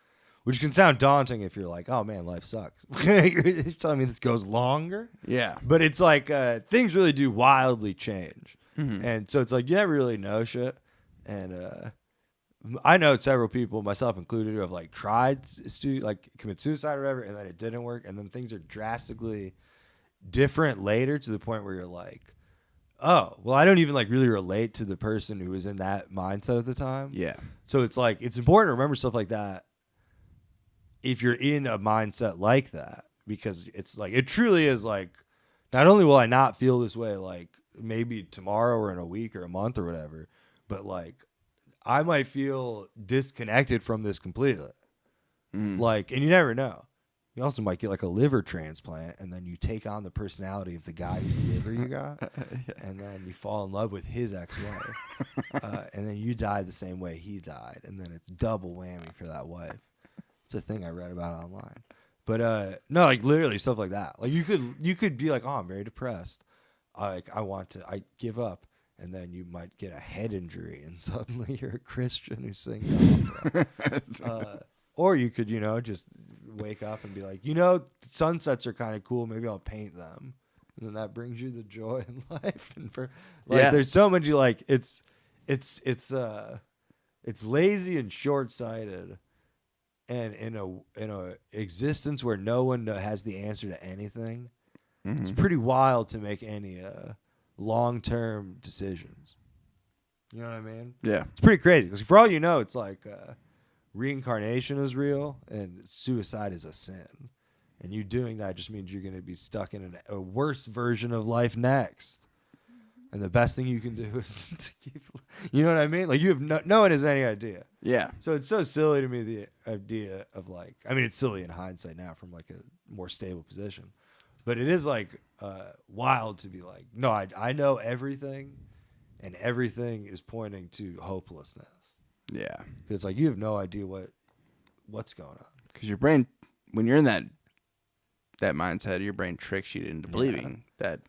S2: which can sound daunting if you're like, oh man, life sucks. You're telling me this goes longer?
S3: Yeah.
S2: But it's like things really do wildly change,
S3: Mm-hmm.
S2: and so it's like you never really know shit. And I know several people, myself included, who have like tried to like commit suicide or whatever, and then it didn't work, and then things are drastically different later to the point where you're like, oh, well, I don't even like really relate to the person who was in that mindset at the time.
S3: Yeah.
S2: So it's like it's important to remember stuff like that if you're in a mindset like that, because it's like it truly is like, not only will I not feel this way like maybe tomorrow or in a week or a month or whatever, but like I might feel disconnected from this completely. Like, and you never know. You also might get like a liver transplant, and then you take on the personality of the guy whose liver you got, and then you fall in love with his ex-wife, and then you die the same way he died, and then it's double whammy for that wife. It's a thing I read about online. But no, like literally stuff like that. Like you could be like, oh, I'm very depressed. I give up. And then you might get a head injury, and suddenly you're a Christian who sings opera. Or you could, just wake up and be like, sunsets are kind of cool. Maybe I'll paint them, and then that brings you the joy in life. And for like, there's so much it's lazy and short-sighted, and in a existence where no one has the answer to anything, it's pretty wild to make any long-term decisions. You know what I mean?
S3: Yeah.
S2: It's pretty crazy because for all you know, it's like reincarnation is real and suicide is a sin. And you doing that just means you're going to be stuck in a worse version of life next. And the best thing you can do is to keep, you know what I mean? Like you have no one has any idea.
S3: Yeah.
S2: So it's so silly to me, the idea of like, I mean, it's silly in hindsight now from like a more stable position. But it is like wild to be like, no, I know everything, and everything is pointing to hopelessness.
S3: Yeah.
S2: It's like you have no idea what's going on.
S3: Because your brain, when you're in that mindset, your brain tricks you into believing that.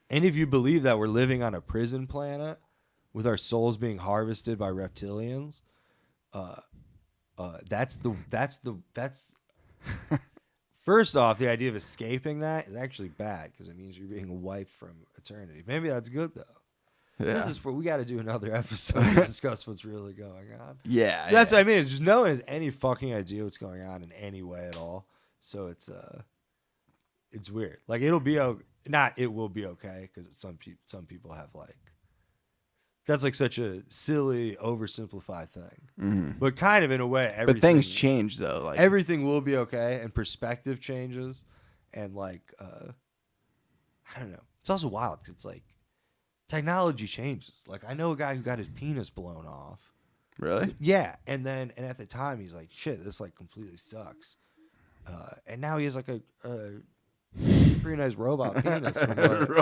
S2: And if you believe that we're living on a prison planet with our souls being harvested by reptilians, that's first off, the idea of escaping that is actually bad because it means you're being wiped from eternity. Maybe that's good though.
S3: Yeah.
S2: We got to do another episode to discuss what's really going on.
S3: Yeah.
S2: That's what I mean. It's just no one has any fucking idea what's going on in any way at all. So it's weird. Like it will be okay because some people have like, that's like such a silly, oversimplified thing. But kind of in a way, everything.
S3: But things change though. Like
S2: everything will be okay, and perspective changes, and like I don't know. It's also wild because it's like technology changes. Like I know a guy who got his penis blown off.
S3: Really?
S2: Yeah, and at the time he's like, shit, this like completely sucks. And now he has like a pretty nice robot penis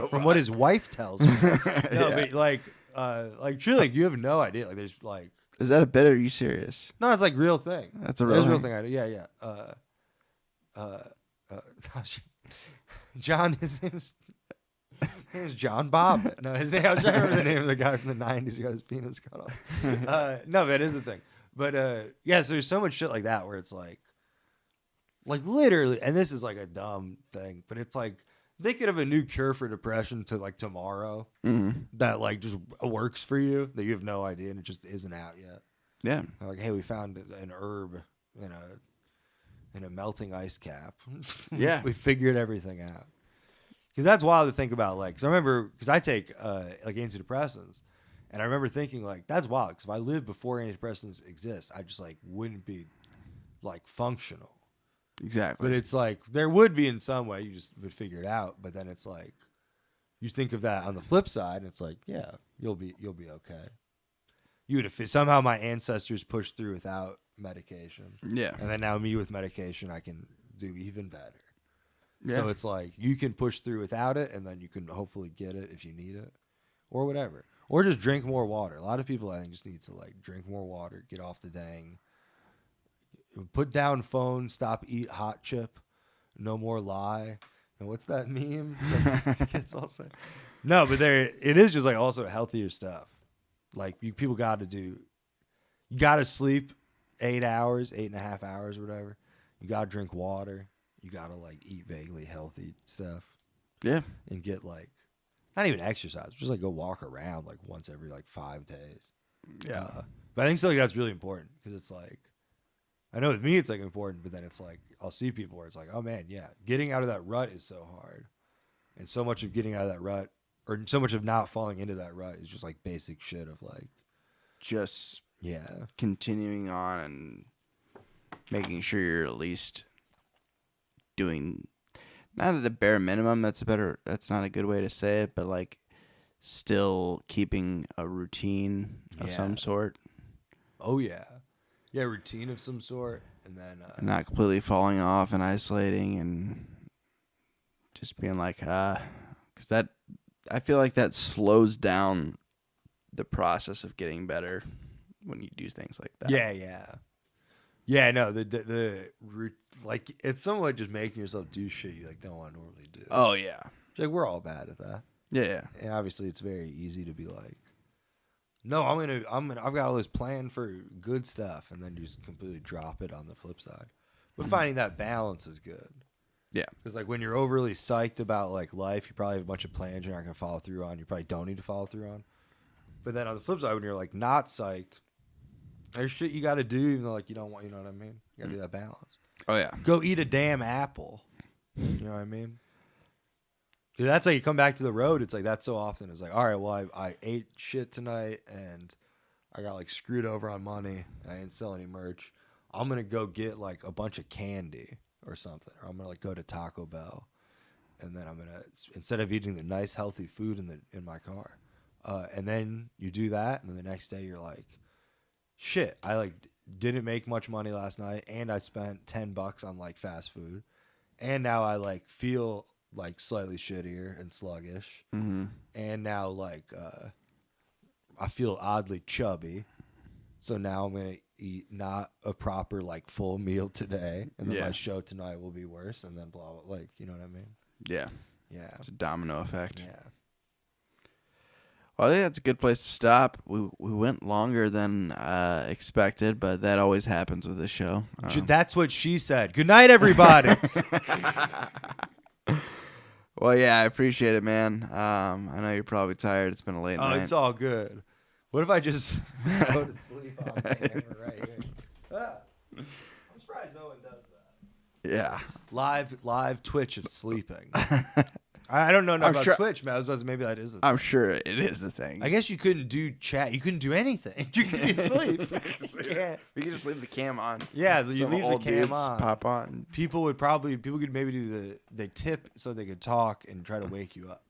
S2: from what his wife tells me. No, but like truly, like, you have no idea. Like, there's like,
S3: is that a bit? Or are you serious?
S2: no, it's like real thing.
S3: That's a real
S2: thing. Yeah. John, his name's John Bob. No, his name. I was trying to remember the name of the guy from the '90s who got his penis cut off. No, that is a thing. But yeah, so there's so much shit like that where it's like literally, and this is like a dumb thing, but it's like they could have a new cure for depression to like tomorrow that like just works for you that you have no idea and it just isn't out yet.
S3: Yeah.
S2: They're like, hey, we found an herb in a melting ice cap.
S3: Yeah.
S2: We figured everything out. Because that's wild to think about. Like, 'cause I remember, because I take like antidepressants, and I remember thinking like that's wild. Because if I lived before antidepressants exist, I just like wouldn't be like functional.
S3: Exactly.
S2: But it's like there would be in some way. You just would figure it out. But then it's like you think of that on the flip side, and it's like, yeah, you'll be okay. You would have somehow my ancestors pushed through without medication.
S3: Yeah.
S2: And then now me with medication, I can do even better.
S3: Yeah.
S2: So it's like you can push through without it, and then you can hopefully get it if you need it, or whatever, or just drink more water. A lot of people I think just need to like drink more water, get off the dang, put down phone, stop eat hot chip, no more lie. And what's that meme? It's also no, but there it is just like also healthier stuff. Like people got to do, you got to sleep 8 hours, 8.5 hours, or whatever. You got to drink water. You got to like eat vaguely healthy stuff.
S3: Yeah.
S2: And get like, not even exercise, just like go walk around like once every like 5 days.
S3: Yeah.
S2: But I think something that's really important because it's like, I know with me it's like important, but then it's like, I'll see people where it's like, oh man, yeah, getting out of that rut is so hard. And so much of getting out of that rut, or so much of not falling into that rut is just like basic shit of like,
S3: Just
S2: yeah,
S3: continuing on and making sure you're at least doing not at the bare minimum. That's not a good way to say it, but like still keeping a routine of some sort.
S2: Oh yeah. Yeah, routine of some sort. And then
S3: Not completely falling off and isolating and just being like, because that, I feel like that slows down the process of getting better when you do things like that.
S2: Yeah, no, like it's somewhat just making yourself do shit you like don't want to normally do.
S3: Oh yeah.
S2: Like we're all bad at that.
S3: Yeah.
S2: And obviously it's very easy to be like, no, I've got all this planned for good stuff, and then just completely drop it on the flip side. But finding that balance is good.
S3: Yeah.
S2: Because like when you're overly psyched about like life, you probably have a bunch of plans you're not gonna follow through on. You probably don't need to follow through on. But then on the flip side, when you're like not psyched, there's shit you got to do, even though like you don't want. You know what I mean? You got to do that balance.
S3: Oh yeah.
S2: Go eat a damn apple. You know what I mean? 'Cause that's like you come back to the road. It's like that so often. It's like, all right, well, I ate shit tonight and I got like screwed over on money. I didn't sell any merch. I'm gonna go get like a bunch of candy or something, or I'm gonna like go to Taco Bell, and then I'm gonna, instead of eating the nice healthy food in my car, and then you do that, and then the next day you're like, shit, I like didn't make much money last night, and I spent $10 on like fast food, and now I like feel like slightly shittier and sluggish, and now like I feel oddly chubby, so now I'm gonna eat not a proper like full meal today, and then my show tonight will be worse, and then blah blah, like, you know what I mean?
S3: Yeah.
S2: Yeah,
S3: It's a domino effect.
S2: yeah.
S3: Well, I think that's a good place to stop. We went longer than expected, but that always happens with this show.
S2: That's what she said. Good night, everybody.
S3: Well, yeah, I appreciate it, man. I know you're probably tired. It's been a late night.
S2: It's all good. What if I just go to sleep on the camera right here? I'm surprised no one does that.
S3: Yeah.
S2: Live Twitch of sleeping. I don't know about Twitch, man. I was about to say maybe that is a thing.
S3: I'm sure it is the thing.
S2: I guess you couldn't do chat. You couldn't do anything. You could be asleep. Yeah.
S3: We could just leave the cam on.
S2: Yeah, you
S3: Some
S2: leave the
S3: old
S2: cam
S3: dudes
S2: on.
S3: pop on.
S2: People could maybe do they tip so they could talk and try to wake you up.